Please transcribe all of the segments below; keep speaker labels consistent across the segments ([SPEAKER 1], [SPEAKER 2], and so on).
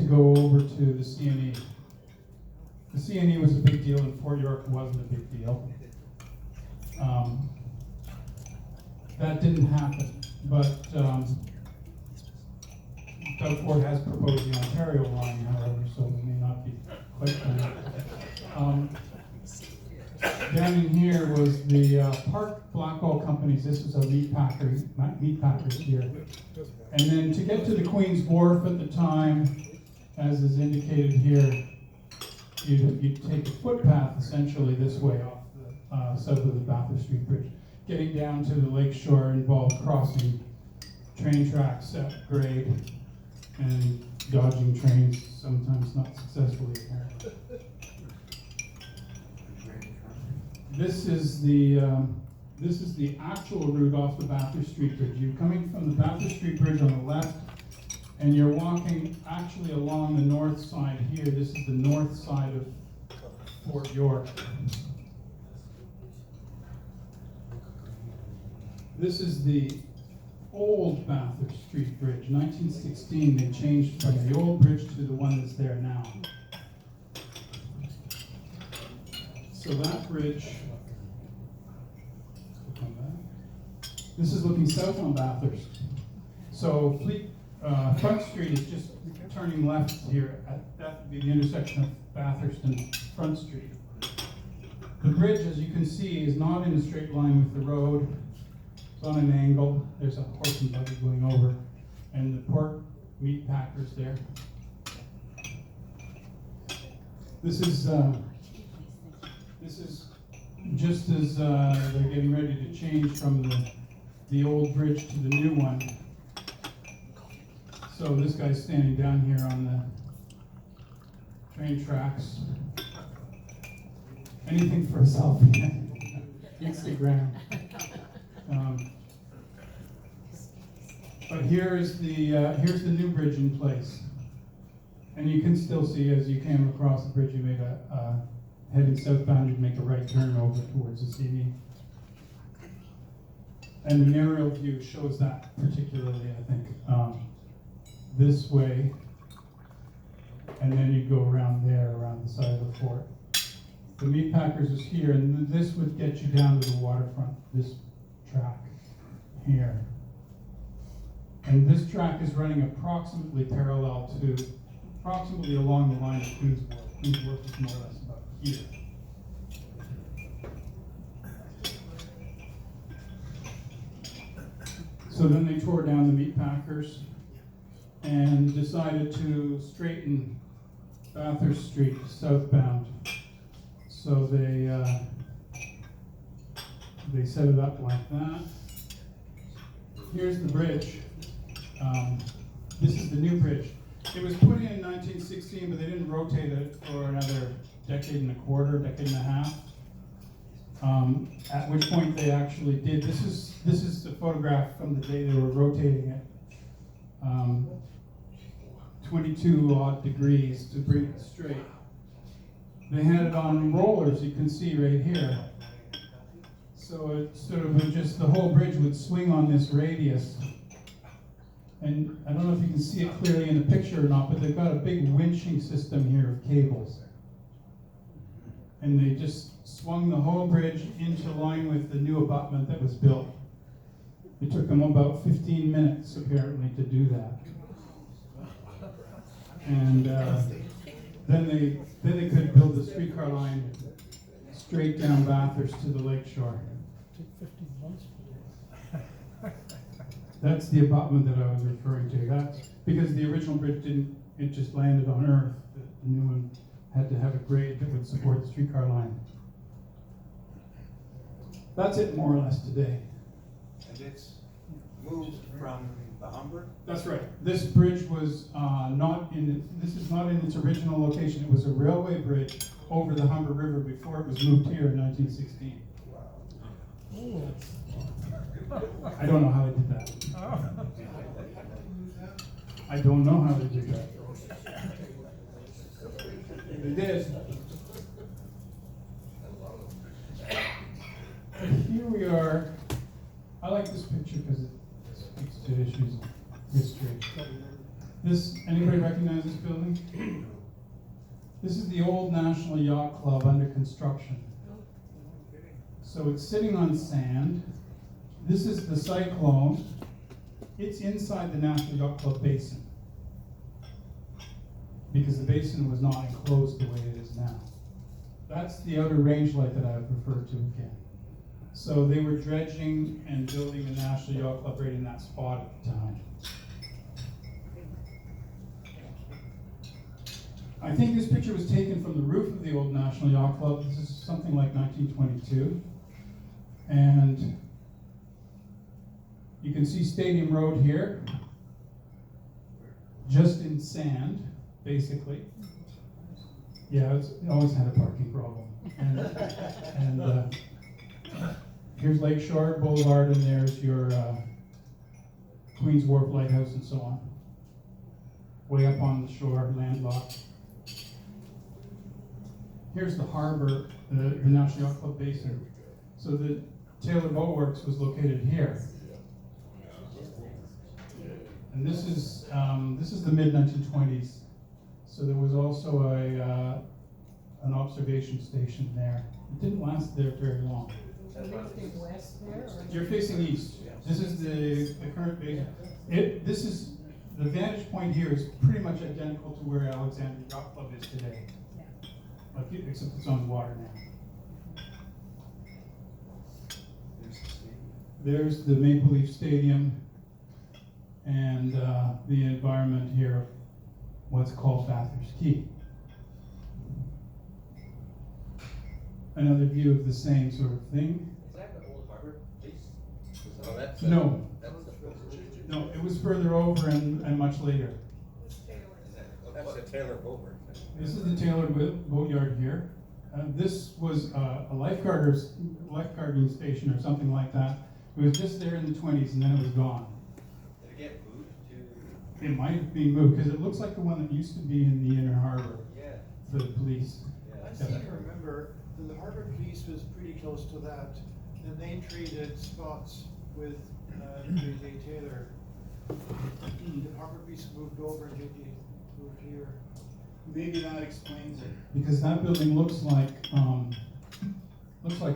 [SPEAKER 1] go over to the CNE. The CNE was a big deal, and Fort York wasn't a big deal. That didn't happen, but Doug Ford has proposed the Ontario line, however, so it may not be quite done. Down in here was the Park Blackwell Companies. This was a meat packers here. And then to get to the Queen's Wharf at the time, as is indicated here, you'd take a footpath essentially this way off the south of the Bathurst Street Bridge. Getting down to the lakeshore involved crossing train tracks at grade and dodging trains, sometimes not successfully apparently. This is the actual route off the Bathurst Street Bridge. You're coming from the Bathurst Street Bridge on the left, and you're walking actually along the north side here. This is the north side of Fort York. This is the old Bathurst Street Bridge. 1916, they changed from the old bridge to the one that's there now. So that bridge, this is looking south on Bathurst. So Front Street is just turning left here. That would be the intersection of Bathurst and Front Street. The bridge, as you can see, is not in a straight line with the road. It's on an angle. There's a horse and buggy going over, and the pork meat packers there. This is just as they're getting ready to change from the old bridge to the new one. So this guy's standing down here on the train tracks. Anything for a selfie. Instagram. But here's the new bridge in place. And you can still see as you came across the bridge, you made heading southbound, you'd make a right turn over towards the CB. And the aerial view shows that particularly, I think, this way. And then you go around there, around the side of the fort. The meat packers is here, and this would get you down to the waterfront, this track here. And this track is running approximately parallel to, approximately along the line of Queen's Wharf. Queen's Wharf is more or less about here. So then they tore down the meat packers and decided to straighten Bathurst Street southbound. So they set it up like that. Here's the bridge. This is the new bridge. It was put in 1916, but they didn't rotate it for another decade and a quarter, decade and a half. At which point they actually did. This is the photograph from the day they were rotating it. 22 odd degrees to bring it straight. They had it on rollers, you can see right here. So it sort of would just, the whole bridge would swing on this radius. And I don't know if you can see it clearly in the picture or not, but they've got a big winching system here of cables. And they just swung the whole bridge into line with the new abutment that was built. It took them about 15 minutes, apparently, to do that. And then they could build the streetcar line straight down Bathurst to the lakeshore. That's the abutment that I was referring to. That's because the original bridge didn't, it just landed on Earth. The new one had to have a grade that would support the streetcar line. That's it more or less today.
[SPEAKER 2] And it's moved from the Humber?
[SPEAKER 1] That's right. This bridge was this is not in its original location. It was a railway bridge over the Humber River before it was moved here in 1916.
[SPEAKER 3] Ooh.
[SPEAKER 1] I don't know how they did that. I don't know how they did that. They did. Here we are. I like this picture because it speaks to issues of history. Anybody recognize this building? This is the old National Yacht Club under construction. So it's sitting on sand. This is the Cyclone. It's inside the National Yacht Club basin, because the basin was not enclosed the way it is now. That's the outer range light that I've referred to again. So they were dredging and building the National Yacht Club right in that spot at the time. I think this picture was taken from the roof of the old National Yacht Club. This is something like 1922. And you can see Stadium Road here, just in sand, basically. Yeah, it always had a parking problem. And here's Lakeshore Boulevard, and there's your Queens Wharf Lighthouse and so on. Way up on the shore, landlocked. Here's the harbor, the National Yacht Club basin. So the Taylor Boat Works was located here. And this is the mid-1920s. So there was also an observation station there. It didn't last there very long.
[SPEAKER 4] West there, or?
[SPEAKER 1] You're facing east. This is the current basin. This is, the vantage point here is pretty much identical to where Alexandria Yacht Club is today. Except it's on water now. There's the Maple Leaf Stadium and the environment here of what's called Bathurst Quay. Another view of the same sort of thing.
[SPEAKER 5] Is that the old harbor piece? Oh, that's
[SPEAKER 1] No.
[SPEAKER 5] That's the
[SPEAKER 1] No, it was further over and much later.
[SPEAKER 5] That's the Taylor Boatworks.
[SPEAKER 1] This is the Taylor Boatyard here. This was a lifeguarding station or something like that. It was just there in the 20s and then it was gone.
[SPEAKER 5] Did it get moved to?
[SPEAKER 1] It might have been moved because it looks like the one that used to be in the inner harbor
[SPEAKER 5] Yeah.
[SPEAKER 1] for the police.
[SPEAKER 2] I seem to remember that the harbor police was pretty close to that, and they traded spots with JJ Taylor. The harbor police moved over and JJ moved here.
[SPEAKER 1] Maybe that explains it. Because that building looks like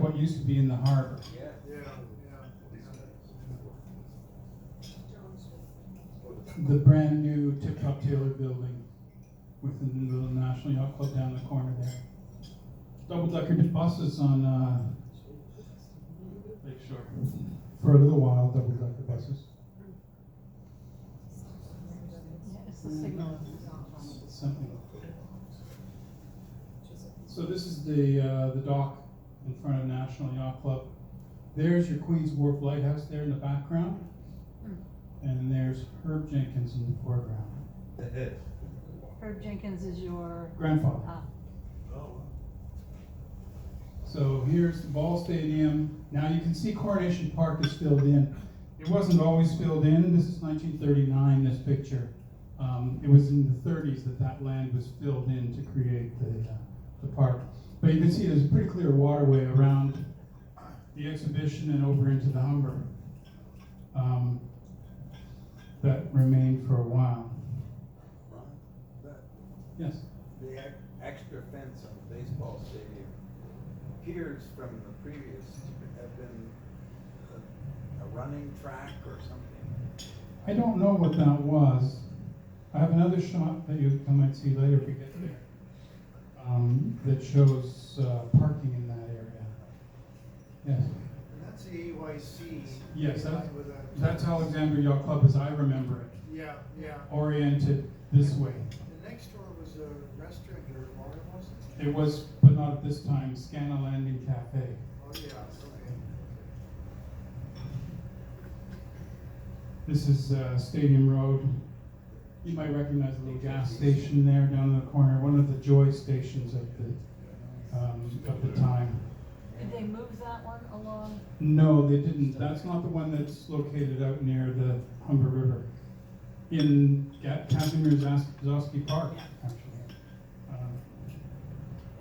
[SPEAKER 1] what used to be in the harbor.
[SPEAKER 5] Yeah.
[SPEAKER 1] The brand new tip-top Taylor building with the little National Yacht Club down the corner there. Double-decker buses on Lakeshore. For a little while, double-decker buses.
[SPEAKER 4] It's the signal.
[SPEAKER 1] Something. So this is the dock in front of National Yacht Club. There's your Queens Wharf Lighthouse there in the background. And there's Herb Jenkins in the foreground.
[SPEAKER 4] Herb Jenkins is your,
[SPEAKER 1] Grandfather.
[SPEAKER 2] Oh.
[SPEAKER 1] So here's the ball stadium. Now you can see Coronation Park is filled in. It wasn't always filled in. This is 1939, this picture. It was in the 30s that land was filled in to create the park. But you can see there's a pretty clear waterway around the exhibition and over into the Humber that remained for a while.
[SPEAKER 6] Ron,
[SPEAKER 1] Yes?
[SPEAKER 6] the extra fence on the baseball stadium appears from the previous to have been a running track or something.
[SPEAKER 1] I don't know what that was. I have another shot that you might see later if we get there that shows parking in that area. Yes.
[SPEAKER 2] And that's the AYC.
[SPEAKER 1] Yes,
[SPEAKER 2] combined with that.
[SPEAKER 1] that's Alexandria Yacht Club as I remember it,
[SPEAKER 2] Yeah.
[SPEAKER 1] oriented this way.
[SPEAKER 2] The next door was a restaurant or a bar, wasn't it?
[SPEAKER 1] It was, but not at this time, Scanna Landing Cafe.
[SPEAKER 2] Oh, yeah, okay.
[SPEAKER 1] This is Stadium Road. You might recognize the little gas station there down in the corner, one of the Joy stations of the time.
[SPEAKER 4] did they move that one along?
[SPEAKER 1] No, they didn't. That's not the one that's located out near the Humber River. In Casimir Zosky Park, actually.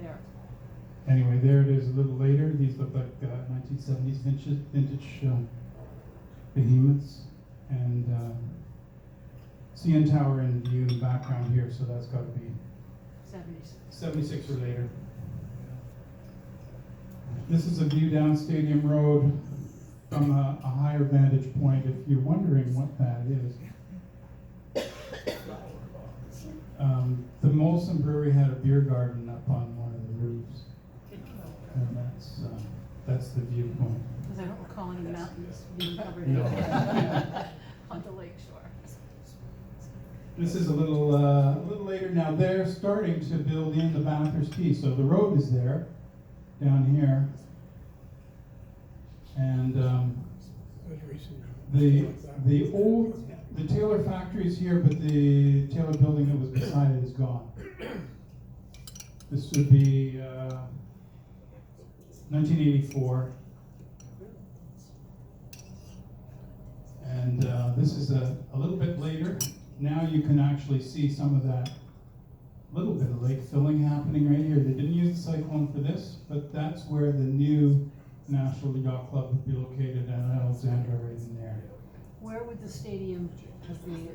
[SPEAKER 4] There.
[SPEAKER 1] Anyway, there it is a little later. These look like 1970s vintage behemoths. And CN Tower in view in the background here, so that's gotta be
[SPEAKER 4] 76.
[SPEAKER 1] 76 or later. This is a view down Stadium Road from a higher vantage point, if you're wondering what that is. The Molson Brewery had a beer garden up on one of the roofs. And that's the viewpoint.
[SPEAKER 4] Because I don't recall any mountains being covered
[SPEAKER 1] No.
[SPEAKER 4] on the lake shore.
[SPEAKER 1] This is a little later. Now they're starting to build in the Bathurst Quay, so the road is there, down here. And the Taylor factory is here, but the Taylor building that was beside it is gone. This would be 1984. And this is a little bit later. Now you can actually see some of that little bit of lake filling happening right here. They didn't use the Cyclone for this, but that's where the new National Yacht Club would be located at Alexandra right in there.
[SPEAKER 4] Where would the stadium,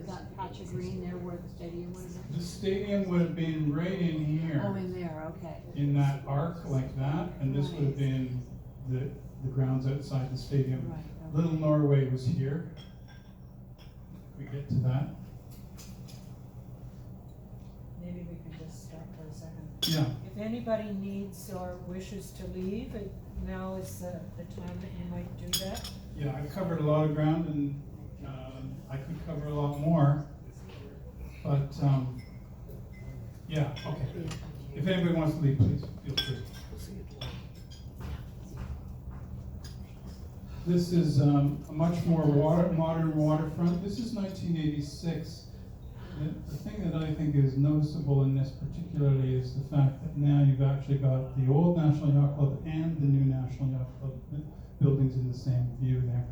[SPEAKER 4] that patch of green there where the stadium was?
[SPEAKER 1] The stadium would have been right in here.
[SPEAKER 4] Oh, in there, okay.
[SPEAKER 1] In that arc like that, and this would have been the grounds outside the stadium.
[SPEAKER 4] Right, okay.
[SPEAKER 1] Little Norway was here. We get to that.
[SPEAKER 3] Maybe we can just stop for a second.
[SPEAKER 1] Yeah.
[SPEAKER 3] If anybody needs or wishes to leave, now is the time that you might do that.
[SPEAKER 1] Yeah, I covered a lot of ground, and I could cover a lot more. But yeah, okay. If anybody wants to leave, please feel free. This is a much more modern waterfront. This is 1986. The thing that I think is noticeable in this particularly is the fact that now you've actually got the old National Yacht Club and the new National Yacht Club buildings in the same view there.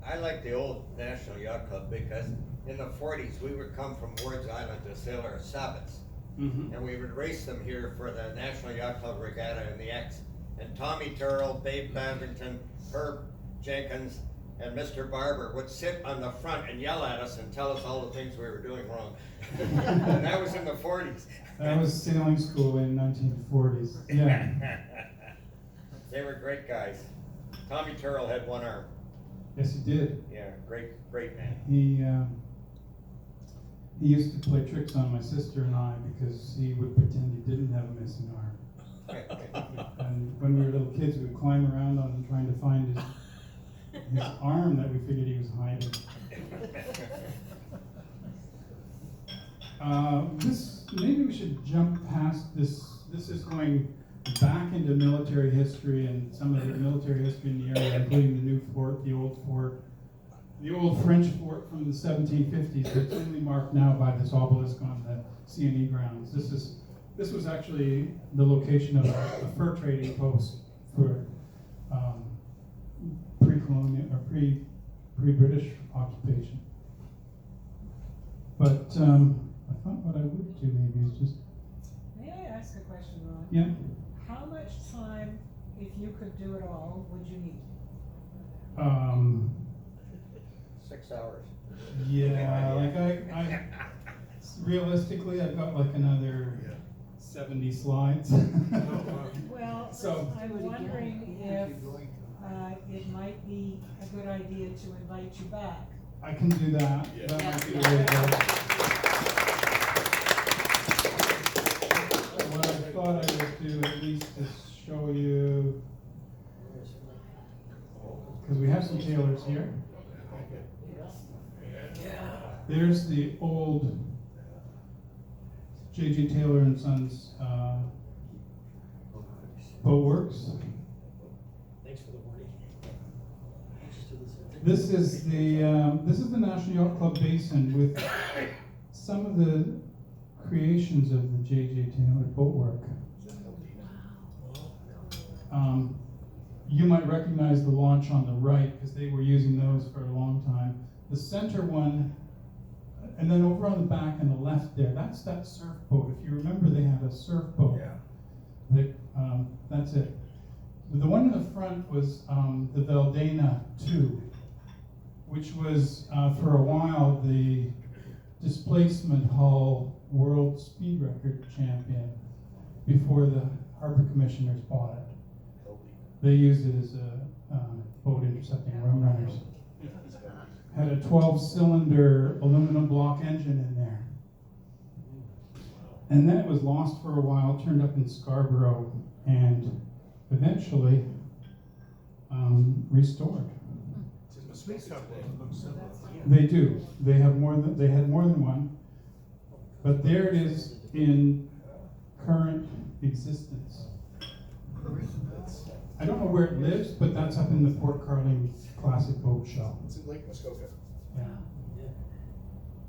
[SPEAKER 5] I like the old National Yacht Club because in the 40s, we would come from Ward's Island to sail our Sabbats. And we would race them here for the National Yacht Club Regatta in the X. And Tommy Turrell, Babe Bavington, Herb Jenkins, and Mr. Barber would sit on the front and yell at us and tell us all the things we were doing wrong. And that was in the 40s.
[SPEAKER 1] That was sailing school in 1940s. Yeah.
[SPEAKER 5] They were great guys. Tommy Turrell had one arm.
[SPEAKER 1] Yes, he did.
[SPEAKER 5] Yeah, great man.
[SPEAKER 1] He used to play tricks on my sister and I because he would pretend he didn't have a missing arm. And when we were little kids, we would climb around on him trying to find his arm that we figured he was hiding. Maybe we should jump past this. This is going back into military history and some of the military history in the area, including the new fort, the old French fort from the 1750s. It's only marked now by this obelisk on the CNE grounds. This was actually the location of a fur trading post for pre-colonial or pre-British occupation. But I thought what I would do maybe is just,
[SPEAKER 3] May I ask a question, Ron?
[SPEAKER 1] yeah.
[SPEAKER 3] How much time, if you could do it all, would you need?
[SPEAKER 5] 6 hours.
[SPEAKER 1] Yeah, like I realistically, I've got like another 70 slides.
[SPEAKER 3] Well,
[SPEAKER 1] So-
[SPEAKER 3] I'm wondering if it might be a good idea to invite you back.
[SPEAKER 1] I can do that.
[SPEAKER 5] Yeah.
[SPEAKER 1] That might be the way to go. What I thought I would do at least is show you, because we have some tailors here. There's the old J.J. Taylor and Sons boatworks.
[SPEAKER 7] Thanks for the warning.
[SPEAKER 1] This is the National Yacht Club Basin with some of the creations of the J.J. Taylor boatwork. You might recognize the launch on the right because they were using those for a long time. The center one, and then over on the back and the left there, that's that surf boat. If you remember, they had a surf boat. That's it. The one in the front was the Veldena 2, which was for a while the displacement hull world speed record champion before the Harbour Commissioners bought it. They used it as a boat intercepting rum runners. Had a 12-cylinder aluminum block engine in there. And then it was lost for a while, turned up in Scarborough, and eventually restored. They do. They had more than one, but there it is in current existence. I don't know where it lives, but that's up in the Port Carling Classic Boat Show.
[SPEAKER 8] It's in Lake Muskoka.
[SPEAKER 1] Yeah.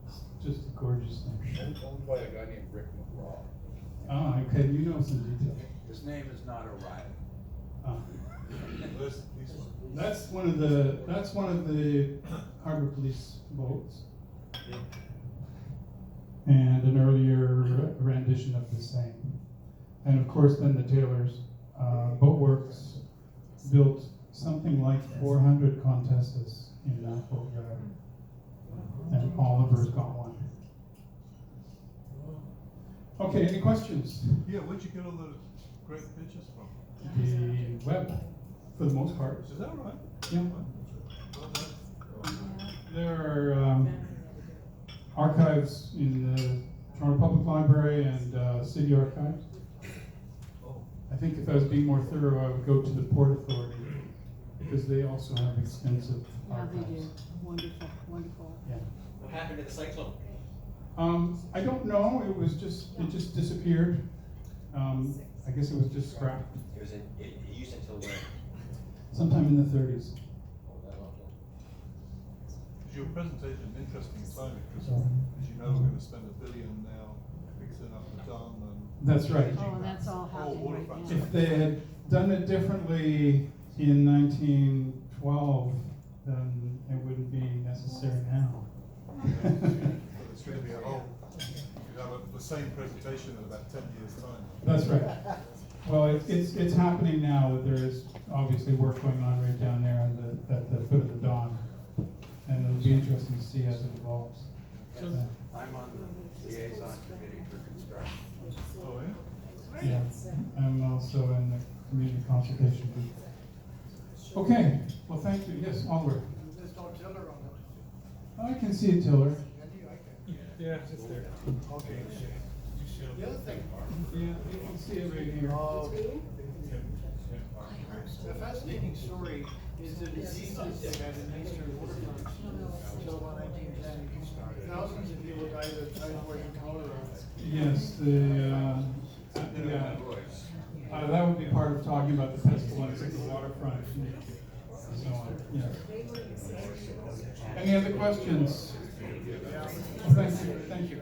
[SPEAKER 1] It's just a gorgeous thing.
[SPEAKER 8] Owned by a guy named Rick McGraw.
[SPEAKER 1] Ah, okay, you know some details.
[SPEAKER 6] His name is not Orion.
[SPEAKER 1] Ah. That's one of the Harbour Police boats. And an earlier rendition of the same. And of course then the Taylors, Boatworks built something like 400 Contestas in that boatyard. And Oliver's got one. Okay, any questions?
[SPEAKER 9] Yeah, where'd you get all those great pictures from?
[SPEAKER 1] The web, for the most part.
[SPEAKER 9] Is that right?
[SPEAKER 1] Yeah.
[SPEAKER 9] Well done.
[SPEAKER 1] There are archives in the Toronto Public Library and City Archives. I think if I was being more thorough, I would go to the Port Authority because they also have extensive
[SPEAKER 4] Yeah,
[SPEAKER 1] archives.
[SPEAKER 4] they do. Wonderful, wonderful.
[SPEAKER 1] Yeah.
[SPEAKER 7] What happened to the cyclone?
[SPEAKER 1] I don't know. It just disappeared. I guess it was just scrapped
[SPEAKER 7] It used until when?
[SPEAKER 1] sometime in the 30s.
[SPEAKER 9] Is your presentation interesting timing? Because as you know, we're going to spend $1 billion now fixing up the dam and.
[SPEAKER 1] That's right.
[SPEAKER 4] Oh, and that's all happening right
[SPEAKER 9] waterfront.
[SPEAKER 4] now.
[SPEAKER 1] If they had done it differently in 1912, then it wouldn't be necessary now.
[SPEAKER 9] But it's going to be a whole, you have the same presentation in about 10 years' time.
[SPEAKER 1] That's right. Well, it's happening now that there is obviously work going on right down there at the foot of the Don. And it'll be interesting to see as it evolves.
[SPEAKER 6] I'm on the liaison committee for construction.
[SPEAKER 9] Oh, yeah?
[SPEAKER 1] Yeah, I'm also in the community consultation group. Okay, well, thank you. Yes, Oliver.
[SPEAKER 2] There's no tiller on it.
[SPEAKER 1] I can see a tiller.
[SPEAKER 9] Yeah, it's there.
[SPEAKER 2] Okay. The other thing,
[SPEAKER 1] Yeah, you can see it right here.
[SPEAKER 2] the fascinating story is the diseases they had in eastern waterfront until about 1910. Thousands of people died of typhoid and cholera.
[SPEAKER 1] Yes, that would be part of talking about the pestilence of the waterfront. And so on, yes. Any other questions? Well, thank you.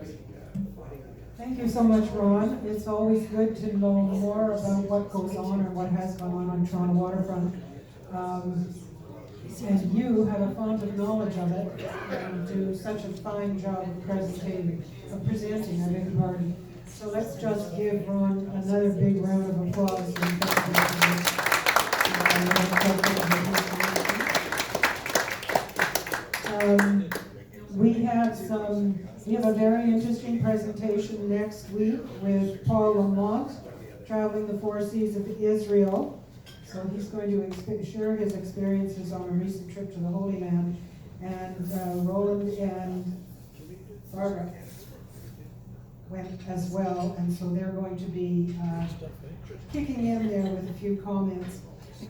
[SPEAKER 3] Thank you so much, Ron. It's always good to know more about what goes on or what has gone on Toronto waterfront. And you have a font of knowledge of it and do such a fine job of presenting, I beg your pardon. So let's just give Ron another big round of applause. We have a very interesting presentation next week with Paul Lamont, traveling the 4 seas of Israel. So he's going to share his experiences on a recent trip to the Holy Land. And Roland and Barbara went as well, and so they're going to be kicking in there with a few comments.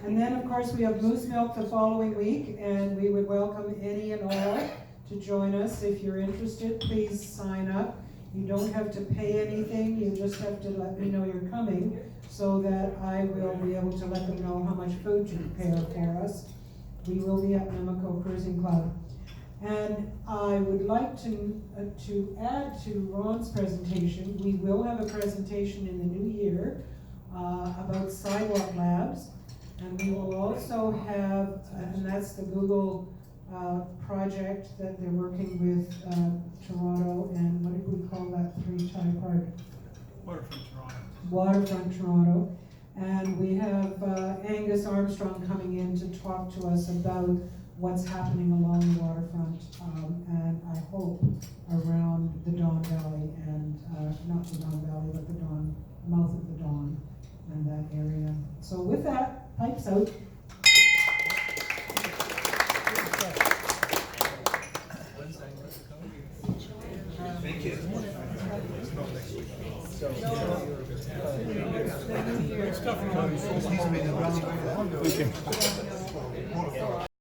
[SPEAKER 3] And then, of course, we have Moose Milk the following week, and we would welcome any and all to join us. If you're interested, please sign up. You don't have to pay anything, you just have to let me know you're coming so that I will be able to let them know how much food to prepare for us. We will be at Nemaco Cruising Club. And I would like to add to Ron's presentation, we will have a presentation in the new year about sidewalk labs. And we will also have, and that's the Google project that they're working with Toronto, and what did we call that three-type
[SPEAKER 1] Waterfront Toronto.
[SPEAKER 3] Waterfront Toronto. And we have Angus Armstrong coming in to talk to us about what's happening along the waterfront, and I hope around the Don Valley and, not the Don Valley, but the Don, mouth of the Don and that area. So with that, pipes out.
[SPEAKER 5] Thank you.
[SPEAKER 2] He's made a round.